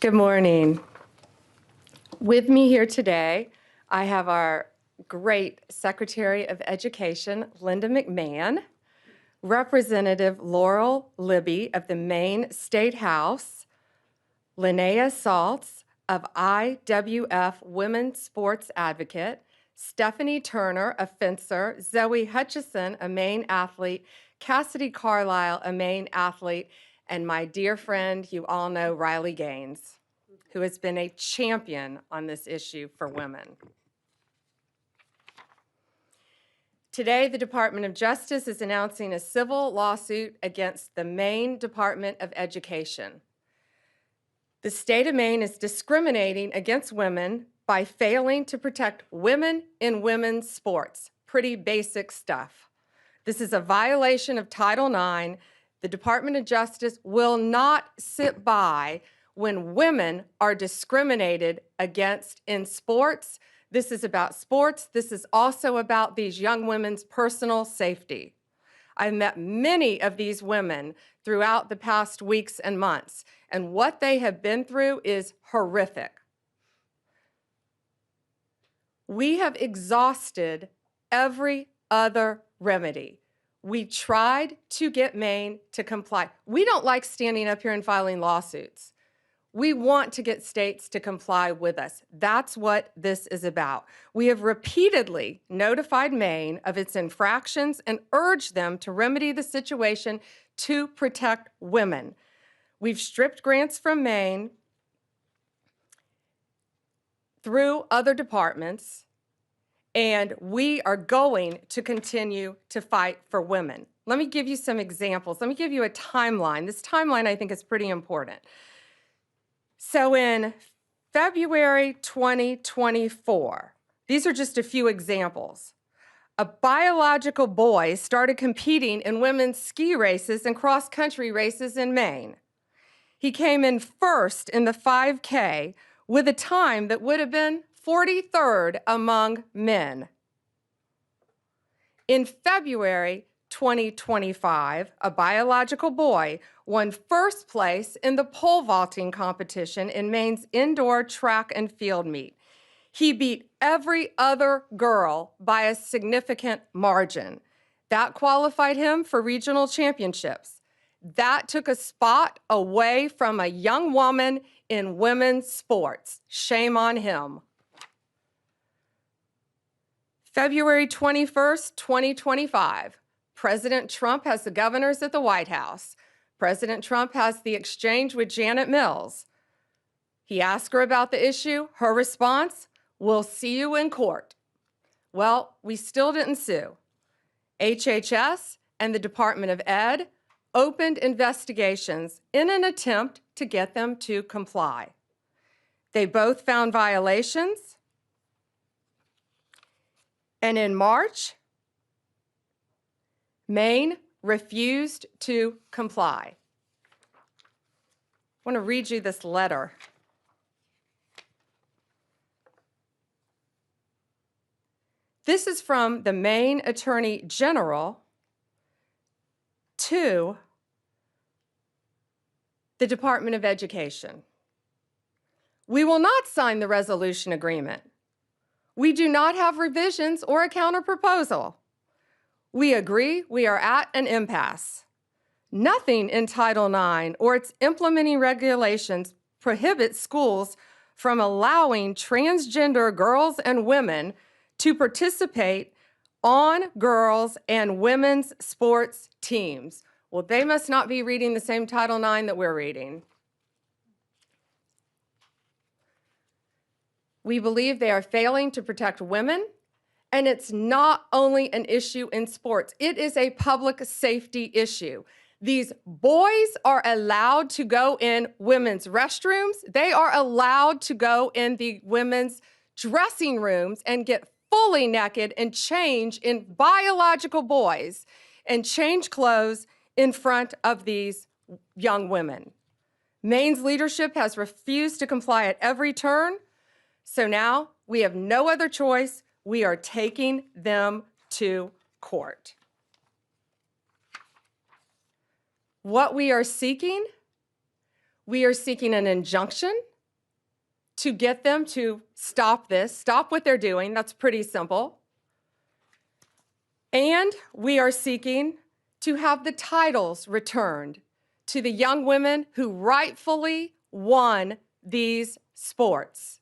Good morning. With me here today, I have our great Secretary of Education, Linda McMahon, Representative Laurel Libby of the Maine State House, Linnea Saltz of IWF Women's Sports Advocate, Stephanie Turner, a fencer, Zoe Hutchison, a Maine athlete, Cassidy Carlisle, a Maine athlete, and my dear friend, you all know, Riley Gaines, who has been a champion on this issue for women. Today, the Department of Justice is announcing a civil lawsuit against the Maine Department of Education. The state of Maine is discriminating against women by failing to protect women in women's sports. Pretty basic stuff. This is a violation of Title IX. The Department of Justice will not sit by when women are discriminated against in sports. This is about sports. This is also about these young women's personal safety. I've met many of these women throughout the past weeks and months, and what they have been through is horrific. We have exhausted every other remedy. We tried to get Maine to comply. We don't like standing up here and filing lawsuits. We want to get states to comply with us. That's what this is about. We have repeatedly notified Maine of its infractions and urged them to remedy the situation to protect women. We've stripped grants from Maine through other departments, and we are going to continue to fight for women. Let me give you some examples. Let me give you a timeline. This timeline, I think, is pretty important. So in February 2024, these are just a few examples. A biological boy started competing in women's ski races and cross-country races in Maine. He came in first in the 5K with a time that would have been 43rd among men. In February 2025, a biological boy won first place in the pole vaulting competition in Maine's indoor track and field meet. He beat every other girl by a significant margin. That qualified him for regional championships. That took a spot away from a young woman in women's sports. Shame on him. February 21st, 2025. President Trump has the governors at the White House. President Trump has the exchange with Janet Mills. He asked her about the issue. Her response, "We'll see you in court." Well, we still didn't sue. HHS and the Department of Ed opened investigations in an attempt to get them to comply. They both found violations. And in March, Maine refused to comply. I want to read you this letter. This is from the Maine Attorney General to the Department of Education. We will not sign the resolution agreement. We do not have revisions or a counterproposal. We agree we are at an impasse. Nothing in Title IX or its implementing regulations prohibits schools from allowing transgender girls and women to participate on girls' and women's sports teams. Well, they must not be reading the same Title IX that we're reading. We believe they are failing to protect women, and it's not only an issue in sports. It is a public safety issue. These boys are allowed to go in women's restrooms. They are allowed to go in the women's dressing rooms and get fully naked and change in biological boys and change clothes in front of these young women. Maine's leadership has refused to comply at every turn. So now we have no other choice. We are taking them to court. What we are seeking, We are seeking an injunction to get them to stop this, stop what they're doing. That's pretty simple. And we are seeking to have the titles returned to the young women who rightfully won these sports.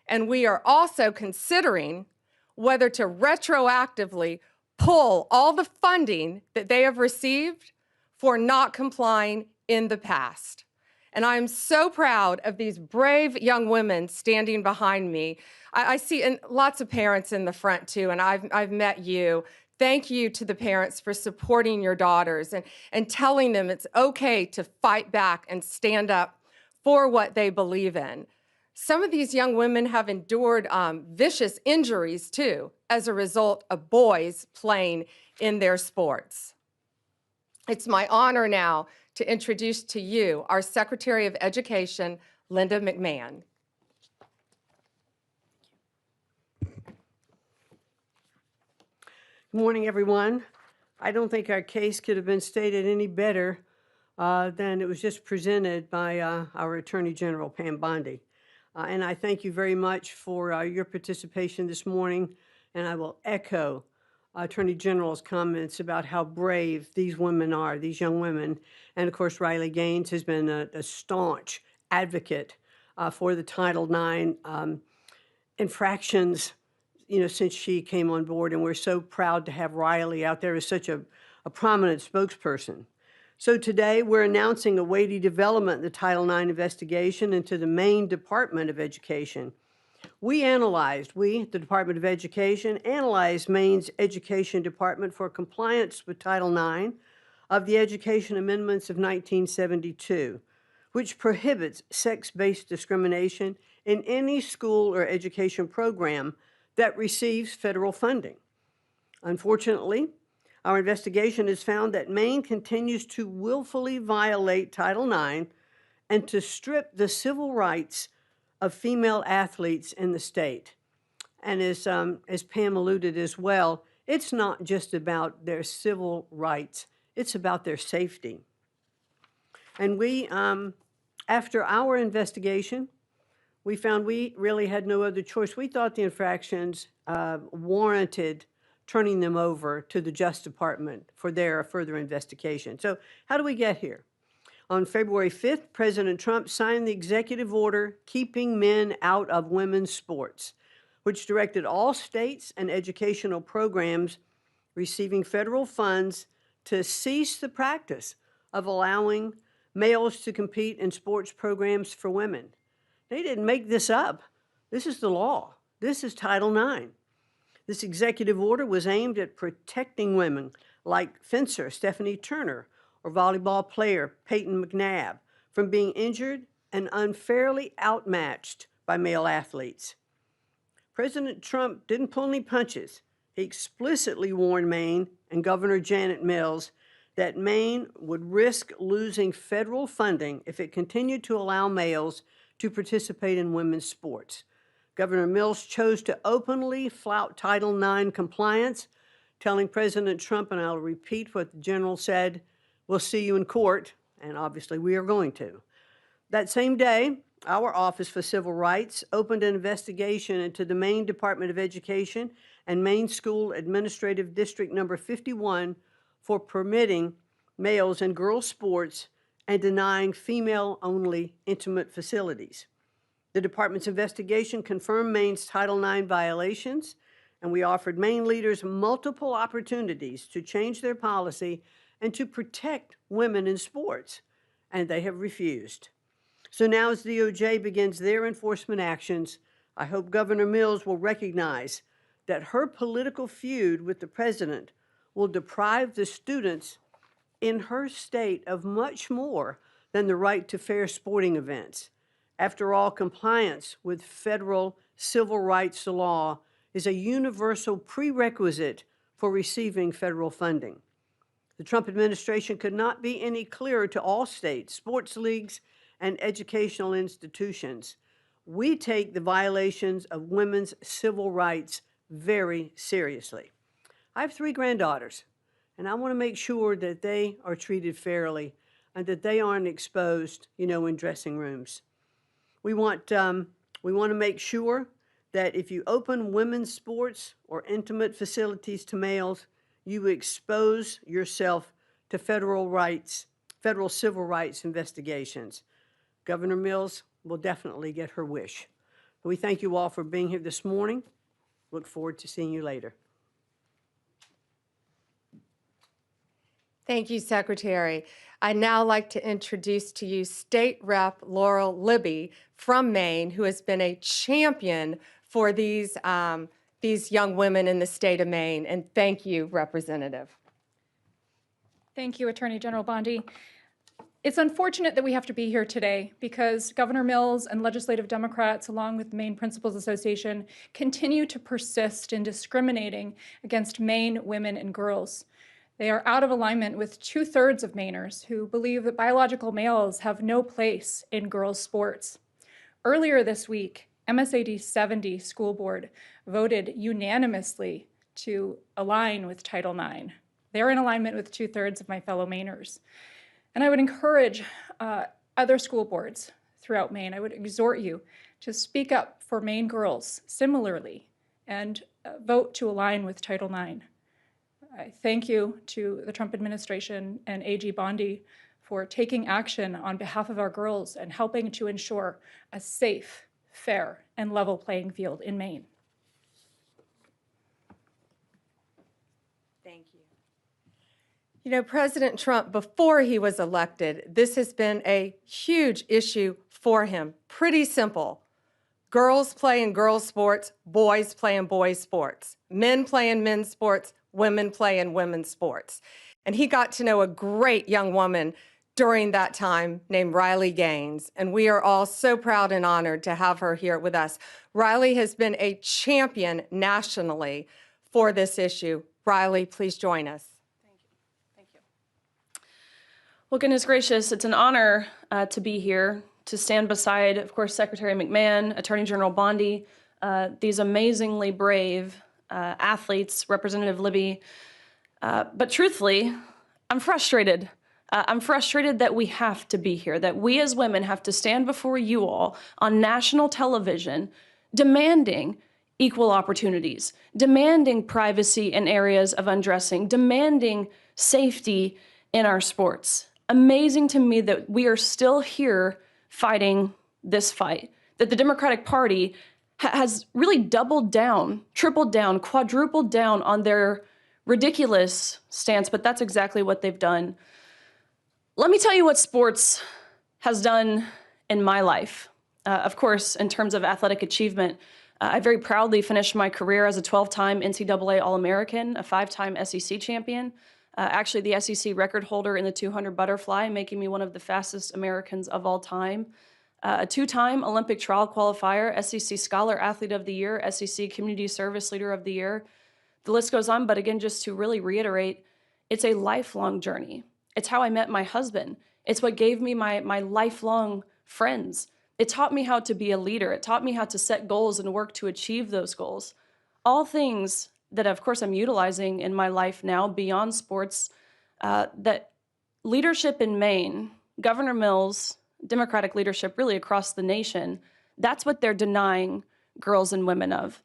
And we are also considering whether to retroactively pull all the funding that they have received for not complying in the past. And I am so proud of these brave young women standing behind me. I see and lots of parents in the front too, and I've met you. Thank you to the parents for supporting your daughters and telling them it's okay to fight back and stand up for what they believe in. Some of these young women have endured vicious injuries too as a result of boys playing in their sports. It's my honor now to introduce to you our Secretary of Education, Linda McMahon. Good morning, everyone. I don't think our case could have been stated any better than it was just presented by our Attorney General, Pam Bondi. And I thank you very much for your participation this morning, and I will echo Attorney General's comments about how brave these women are, these young women. And of course, Riley Gaines has been a staunch advocate for the Title IX infractions, since she came on board, and we're so proud to have Riley out there as such a prominent spokesperson. So today we're announcing a weighty development in the Title IX investigation into the Maine Department of Education. We, the Department of Education, analyzed Maine's Education Department for compliance with Title IX of the Education Amendments of 1972, which prohibits sex-based discrimination in any school or education program that receives federal funding. Unfortunately, our investigation has found that Maine continues to willfully violate Title IX and to strip the civil rights of female athletes in the state. And as Pam alluded as well, it's not just about their civil rights, it's about their safety. And we, after our investigation, we found we really had no other choice. We thought the infractions warranted turning them over to the Justice Department for their further investigation. So how do we get here? On February 5th, President Trump signed the executive order keeping men out of women's sports, which directed all states and educational programs receiving federal funds to cease the practice of allowing males to compete in sports programs for women. They didn't make this up. This is the law. This is Title IX. This executive order was aimed at protecting women like fencer Stephanie Turner or volleyball player Peyton McNabb from being injured and unfairly outmatched by male athletes. President Trump didn't pull any punches. He explicitly warned Maine and Governor Janet Mills that Maine would risk losing federal funding if it continued to allow males to participate in women's sports. Governor Mills chose to openly flout Title IX compliance, telling President Trump, and I'll repeat what the general said, "We'll see you in court," and obviously we are going to. That same day, our Office for Civil Rights opened an investigation into the Maine Department of Education and Maine School Administrative District Number 51 for permitting males and girls sports and denying female-only intimate facilities. The department's investigation confirmed Maine's Title IX violations, and we offered Maine leaders multiple opportunities to change their policy and to protect women in sports, and they have refused. So now as the DOJ begins their enforcement actions, I hope Governor Mills will recognize that her political feud with the president will deprive the students in her state of much more than the right to fair sporting events. After all, compliance with federal civil rights law is a universal prerequisite for receiving federal funding. The Trump administration could not be any clearer to all states, sports leagues, and educational institutions. We take the violations of women's civil rights very seriously. I have 3 granddaughters, and I want to make sure that they are treated fairly. and that they aren't exposed, in dressing rooms. We want to make sure that if you open women's sports or intimate facilities to males, you expose yourself to federal civil rights investigations. Governor Mills will definitely get her wish. We thank you all for being here this morning. Look forward to seeing you later. Thank you, Secretary. I'd now like to introduce to you State Rep Laurel Libby from Maine, who has been a champion for these young women in the state of Maine. And thank you, Representative. Thank you, Attorney General Bondi. It's unfortunate that we have to be here today because Governor Mills and legislative Democrats, along with the Maine Principals Association, continue to persist in discriminating against Maine women and girls. They are out of alignment with 2/3 of Mainers who believe that biological males have no place in girls' sports. Earlier this week, MSAD 70 School Board voted unanimously to align with Title IX. They're in alignment with 2/3 of my fellow Mainers. And I would encourage other school boards throughout Maine, I would exhort you to speak up for Maine girls similarly and vote to align with Title IX. I thank you to the Trump administration and AG Bondi for taking action on behalf of our girls and helping to ensure a safe, fair, and level playing field in Maine. Thank you. You know, President Trump, before he was elected, this has been a huge issue for him. Pretty simple. Girls play in girls' sports, boys play in boys' sports. Men play in men's sports, women play in women's sports. And he got to know a great young woman during that time named Riley Gaines. And we are all so proud and honored to have her here with us. Riley has been a champion nationally for this issue. Riley, please join us. Thank you. Well, goodness gracious, it's an honor to be here, to stand beside, of course, Secretary McMahon, Attorney General Bondi, these amazingly brave athletes, Representative Libby. But truthfully, I'm frustrated. I'm frustrated that we have to be here, that we as women have to stand before you all on national television demanding equal opportunities, demanding privacy in areas of undressing, demanding safety in our sports. Amazing to me that we are still here fighting this fight, that the Democratic Party has really doubled down, tripled down, quadrupled down on their ridiculous stance, but that's exactly what they've done. Let me tell you what sports has done in my life. Of course, in terms of athletic achievement, I very proudly finished my career as a 12-time NCAA All-American, a 5-time SEC champion, actually the SEC record holder in the 200 butterfly, making me one of the fastest Americans of all time. A 2-time Olympic trial qualifier, SEC Scholar Athlete of the Year, SEC Community Service Leader of the Year. The list goes on, but again, just to really reiterate, it's a lifelong journey. It's how I met my husband. It's what gave me my lifelong friends. It taught me how to be a leader. It taught me how to set goals and work to achieve those goals. All things that, of course, I'm utilizing in my life now beyond sports, that leadership in Maine, Governor Mills, Democratic leadership really across the nation, that's what they're denying girls and women of.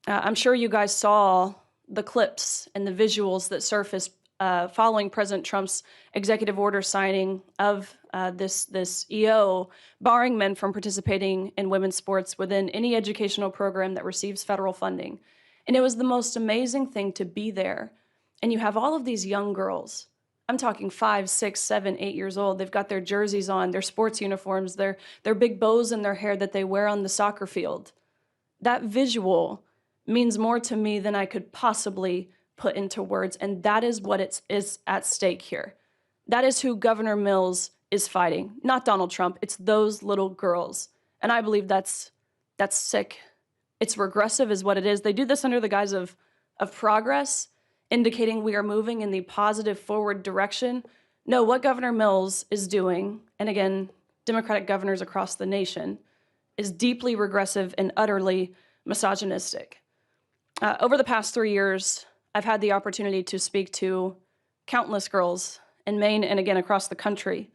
I'm sure you guys saw the clips and the visuals that surfaced following President Trump's executive order signing of this EO, barring men from participating in women's sports within any educational program that receives federal funding. And it was the most amazing thing to be there. And you have all of these young girls. I'm talking 5, 6, 7, 8 years old. They've got their jerseys on, their sports uniforms, their big bows in their hair that they wear on the soccer field. That visual means more to me than I could possibly put into words, and that is what is at stake here. That is who Governor Mills is fighting, not Donald Trump. It's those little girls, and I believe that's sick. It's regressive is what it is. They do this under the guise of progress, indicating we are moving in the positive forward direction. No, what Governor Mills is doing, and again, Democratic governors across the nation, is deeply regressive and utterly misogynistic. Over the past 3 years, I've had the opportunity to speak to countless girls in Maine and again across the country.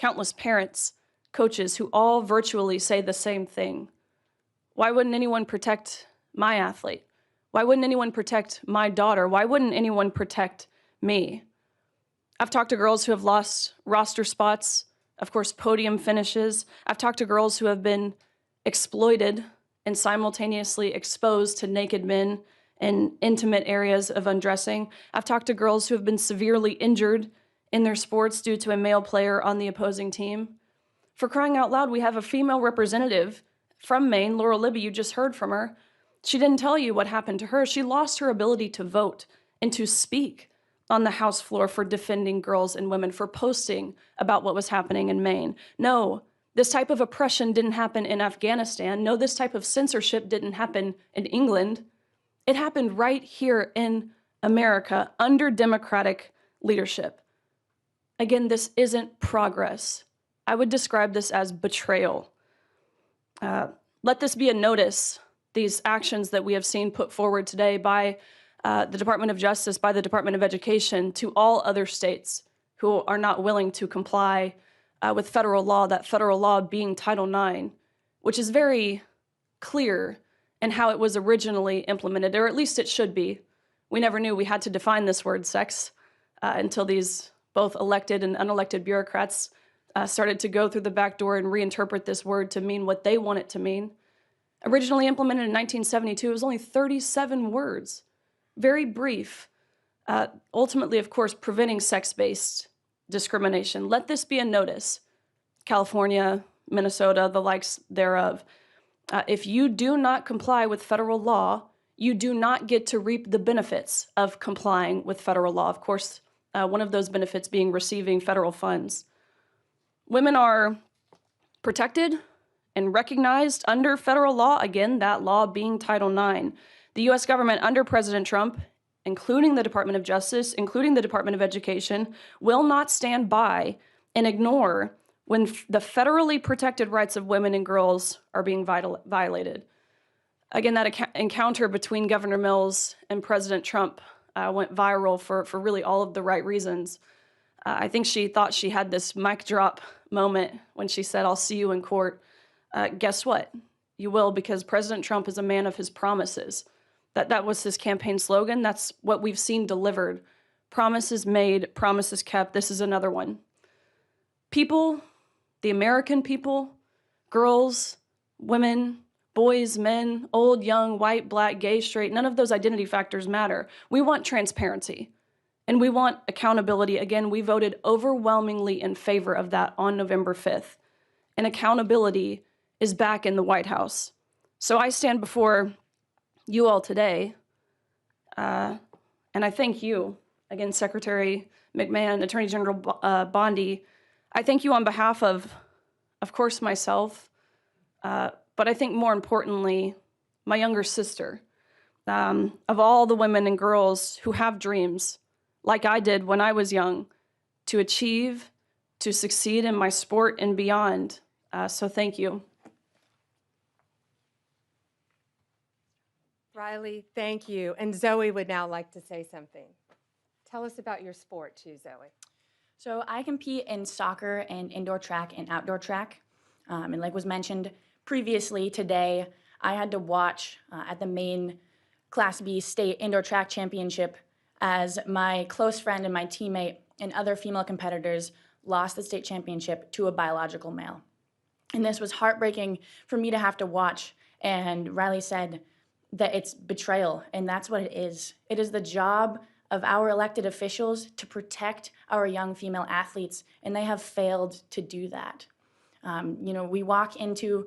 countless parents, coaches who all virtually say the same thing. Why wouldn't anyone protect my athlete? Why wouldn't anyone protect my daughter? Why wouldn't anyone protect me? I've talked to girls who have lost roster spots, of course, podium finishes. I've talked to girls who have been exploited and simultaneously exposed to naked men in intimate areas of undressing. I've talked to girls who have been severely injured in their sports due to a male player on the opposing team. For crying out loud, we have a female representative from Maine, Laurel Libby, you just heard from her. She didn't tell you what happened to her. She lost her ability to vote and to speak on the House floor for defending girls and women, for posting about what was happening in Maine. No, this type of oppression didn't happen in Afghanistan. No, this type of censorship didn't happen in England. It happened right here in America under Democratic leadership. Again, this isn't progress. I would describe this as betrayal. Let this be a notice, these actions that we have seen put forward today by the Department of Justice, by the Department of Education, to all other states who are not willing to comply with federal law, that federal law being Title IX, which is very clear in how it was originally implemented, or at least it should be. We never knew we had to define this word sex until these both elected and unelected bureaucrats started to go through the back door and reinterpret this word to mean what they want it to mean. Originally implemented in 1972, it was only 37 words, very brief. Ultimately, of course, preventing sex-based discrimination. Let this be a notice. California, Minnesota, the likes thereof. If you do not comply with federal law, you do not get to reap the benefits of complying with federal law. Of course, one of those benefits being receiving federal funds. Women are protected and recognized under federal law, again, that law being Title IX. The U.S. government under President Trump, including the Department of Justice, including the Department of Education, will not stand by and ignore when the federally protected rights of women and girls are being violated. Again, that encounter between Governor Mills and President Trump went viral for really all of the right reasons. I think she thought she had this mic drop moment when she said, "I'll see you in court." Guess what? You will, because President Trump is a man of his promises. That was his campaign slogan. That's what we've seen delivered. Promises made, promises kept. This is another one. People, the American people, girls, women, boys, men, old, young, white, black, gay, straight, none of those identity factors matter. We want transparency and we want accountability. Again, we voted overwhelmingly in favor of that on November 5th. And accountability is back in the White House. So I stand before you all today, and I thank you, again, Secretary McMahon, Attorney General Bondi. I thank you on behalf of course, myself, but I think more importantly, my younger sister, of all the women and girls who have dreams, like I did when I was young, to achieve, to succeed in my sport and beyond. So thank you. Riley, thank you. And Zoe would now like to say something. Tell us about your sport too, Zoe. So I compete in soccer and indoor track and outdoor track. And like was mentioned previously today, I had to watch at the Maine Class B State Indoor Track Championship as my close friend and my teammate and other female competitors lost the state championship to a biological male. And this was heartbreaking for me to have to watch. And Riley said that it's betrayal, and that's what it is. It is the job of our elected officials to protect our young female athletes, and they have failed to do that. We walk into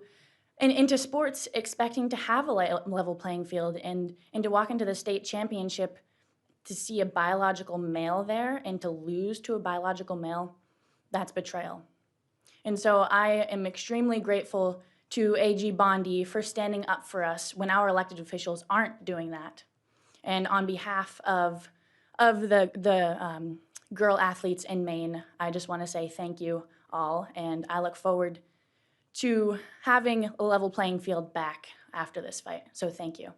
sports expecting to have a level playing field, and to walk into the state championship to see a biological male there and to lose to a biological male, that's betrayal. And so I am extremely grateful to AG Bondi for standing up for us when our elected officials aren't doing that. And on behalf of the girl athletes in Maine, I just want to say thank you all, and I look forward to having a level playing field back after this fight. So thank you.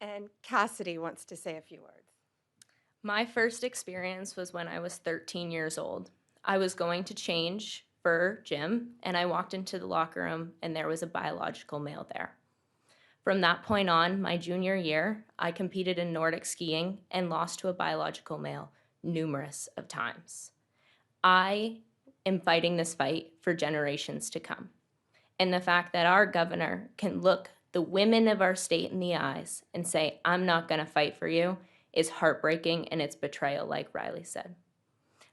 And Cassidy wants to say a few words. My first experience was when I was 13 years old. I was going to change for gym, and I walked into the locker room, and there was a biological male there. From that point on, my junior year, I competed in Nordic skiing and lost to a biological male numerous of times. I am fighting this fight for generations to come. And the fact that our governor can look the women of our state in the eyes and say, I'm not going to fight for you, is heartbreaking, and it's betrayal, like Riley said.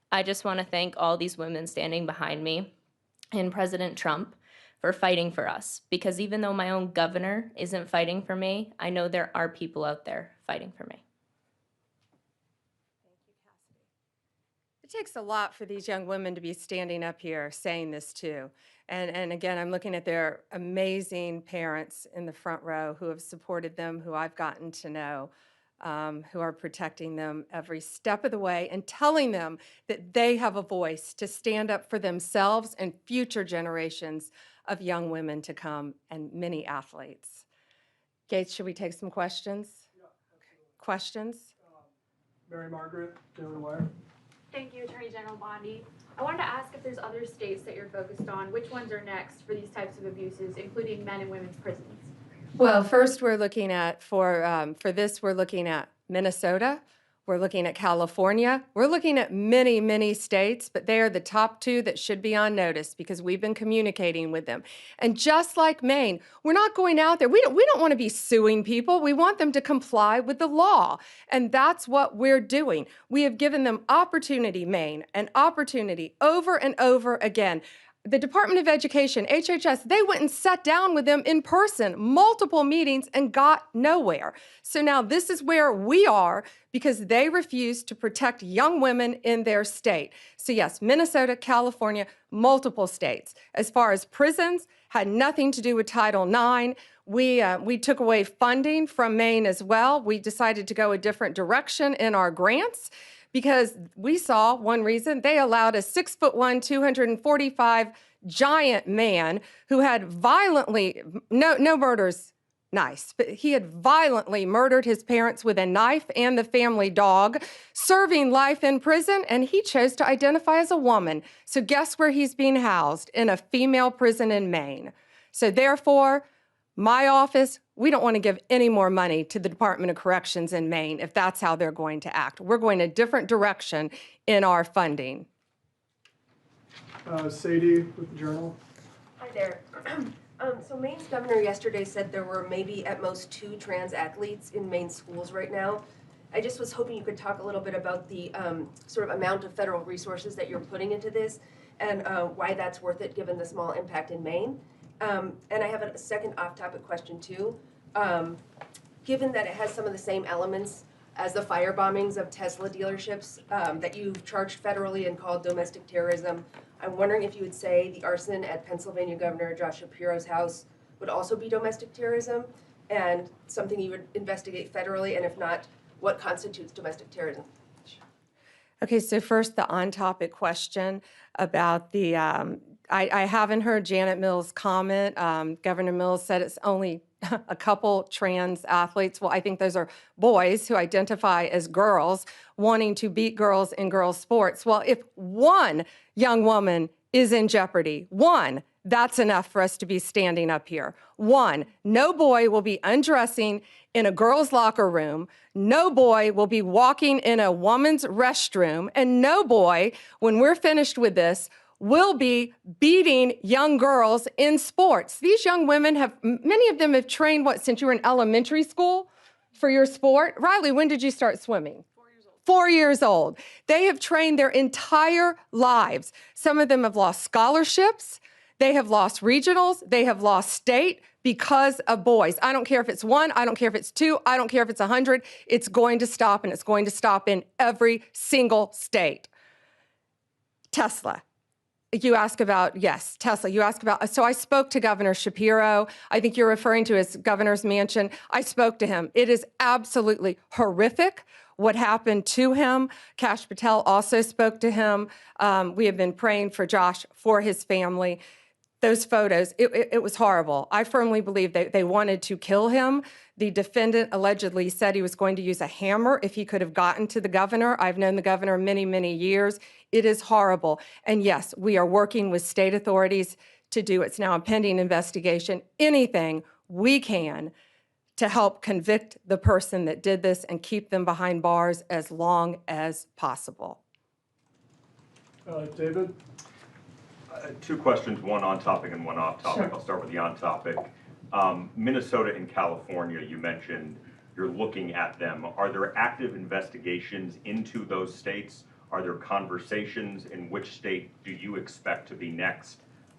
I just want to thank all these women standing behind me and President Trump for fighting for us, because even though my own governor isn't fighting for me, I know there are people out there fighting for me. It takes a lot for these young women to be standing up here saying this too. And again, I'm looking at their amazing parents in the front row who have supported them, who I've gotten to know, who are protecting them every step of the way and telling them that they have a voice to stand up for themselves and future generations of young women to come and many athletes. Gates, should we take some questions? Yeah, absolutely. Questions? Mary Margaret, Daily Wire. Thank you, Attorney General Bondi. I wanted to ask if there's other states that you're focused on. Which ones are next for these types of abuses, including men and women's prisons? Well, first we're looking at, for this, we're looking at Minnesota, we're looking at California, we're looking at many, many states, but they are the top two that should be on notice because we've been communicating with them. And just like Maine, we're not going out there, we don't want to be suing people, we want them to comply with the law. And that's what we're doing. We have given them opportunity, Maine, an opportunity over and over again. The Department of Education, HHS, they went and sat down with them in person, multiple meetings, and got nowhere. So now this is where we are because they refuse to protect young women in their state. So yes, Minnesota, California, multiple states. As far as prisons, had nothing to do with Title IX. We took away funding from Maine as well. We decided to go a different direction in our grants, because we saw one reason they allowed a 6'1", 245 giant man who had violently, no murders, nice, but he had violently murdered his parents with a knife and the family dog, serving life in prison, and he chose to identify as a woman. So guess where he's being housed? In a female prison in Maine. So therefore, my office, we don't want to give any more money to the Department of Corrections in Maine if that's how they're going to act. We're going a different direction in our funding. Sadie with the Journal. Hi there. So Maine's governor yesterday said there were maybe at most 2 trans athletes in Maine schools right now. I just was hoping you could talk a little bit about the sort of amount of federal resources that you're putting into this and why that's worth it given the small impact in Maine. And I have a second off-topic question too. Given that it has some of the same elements as the fire bombings of Tesla dealerships that you've charged federally and called domestic terrorism, I'm wondering if you would say the arson at Pennsylvania Governor Josh Shapiro's house would also be domestic terrorism and something you would investigate federally, and if not, what constitutes domestic terrorism? Okay, so first the on-topic question about the, I haven't heard Janet Mills' comment. Governor Mills said it's only a couple trans athletes. Well, I think those are boys who identify as girls wanting to beat girls in girls' sports. Well, if one young woman is in jeopardy, one, that's enough for us to be standing up here. One, no boy will be undressing in a girl's locker room. No boy will be walking in a woman's restroom. And no boy, when we're finished with this, will be beating young girls in sports. These young women have, many of them have trained, what, since you were in elementary school for your sport? Riley, when did you start swimming? 4 years old. 4 years old. They have trained their entire lives. Some of them have lost scholarships. They have lost regionals. They have lost state because of boys. I don't care if it's 1. I don't care if it's 2. I don't care if it's 100. It's going to stop, and it's going to stop in every single state. Tesla. You ask about, yes, Tesla, you ask about, so I spoke to Governor Shapiro. I think you're referring to his governor's mansion. I spoke to him. It is absolutely horrific what happened to him. Kash Patel also spoke to him. We have been praying for Josh, for his family. those photos, it was horrible. I firmly believe they wanted to kill him. The defendant allegedly said he was going to use a hammer if he could have gotten to the governor. I've known the governor many, many years. It is horrible. And yes, we are working with state authorities to do, it's now a pending investigation, anything we can to help convict the person that did this and keep them behind bars as long as possible. David? Two questions, one on topic and one off topic. I'll start with the on topic. Minnesota and California, you mentioned you're looking at them. Are there active investigations into those states? Are there conversations? In which state do you expect to be next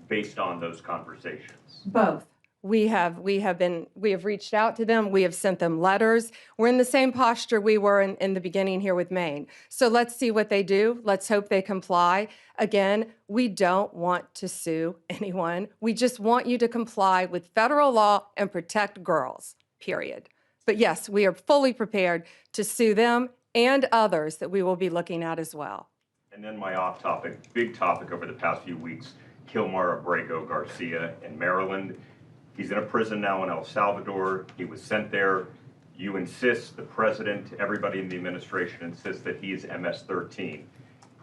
based on those conversations? Both. We have reached out to them. We have sent them letters. We're in the same posture we were in the beginning here with Maine. So let's see what they do. Let's hope they comply. Again, we don't want to sue anyone. We just want you to comply with federal law and protect girls, period. But yes, we are fully prepared to sue them and others that we will be looking at as well. And then my off topic, big topic over the past few weeks, Kilmar Abrego Garcia in Maryland. He's in a prison now in El Salvador. He was sent there. You insist, the president, everybody in the administration insists that he is MS-13.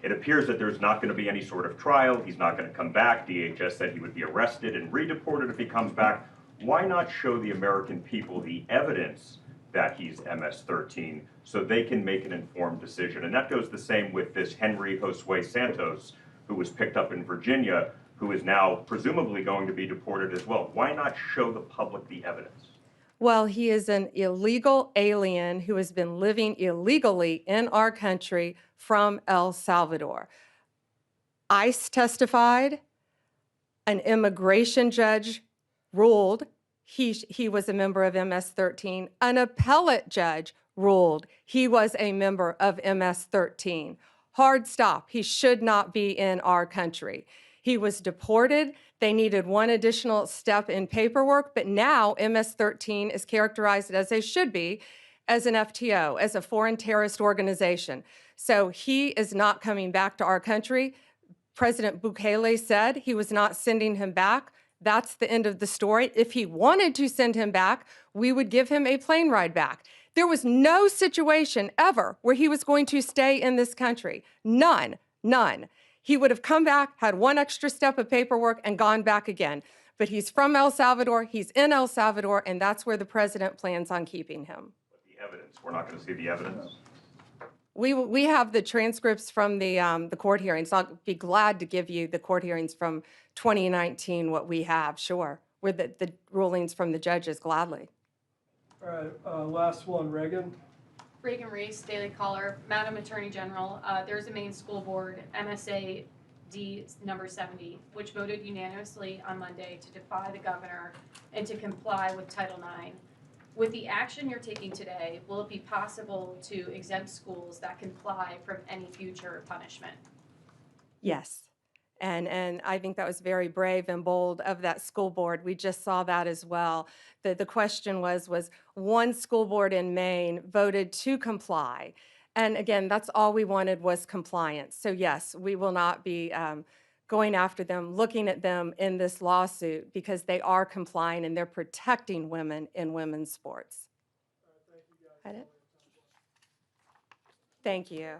It appears that there's not going to be any sort of trial. He's not going to come back. DHS said he would be arrested and redeported if he comes back. Why not show the American people the evidence that he's MS-13 so they can make an informed decision? And that goes the same with this Henry Josue Santos, who was picked up in Virginia, who is now presumably going to be deported as well. Why not show the public the evidence? Well, he is an illegal alien who has been living illegally in our country from El Salvador. ICE testified, an immigration judge ruled he was a member of MS-13, an appellate judge ruled he was a member of MS-13. Hard stop, he should not be in our country. He was deported. They needed one additional step in paperwork, but now MS-13 is characterized as they should be, as an FTO, as a foreign terrorist organization. So he is not coming back to our country. President Bukele said he was not sending him back. That's the end of the story. If he wanted to send him back, we would give him a plane ride back. There was no situation ever where he was going to stay in this country. None. He would have come back, had one extra step of paperwork, and gone back again. But he's from El Salvador, he's in El Salvador, and that's where the president plans on keeping him. But the evidence, we're not going to see the evidence. We have the transcripts from the court hearings. I'll be glad to give you the court hearings from 2019, what we have, sure, with the rulings from the judges, gladly. All right, last one, Reagan. Reagan Reese, Daily Caller. Madam Attorney General, there's a Maine school board, MSA D number 70, which voted unanimously on Monday to defy the governor and to comply with Title IX. With the action you're taking today, will it be possible to exempt schools that comply from any future punishment? Yes. And I think that was very brave and bold of that school board. We just saw that as well. The question was one school board in Maine voted to comply. And again, that's all we wanted was compliance. So yes, we will not be going after them, looking at them in this lawsuit because they are complying and they're protecting women in women's sports. Thank you guys. Thank you.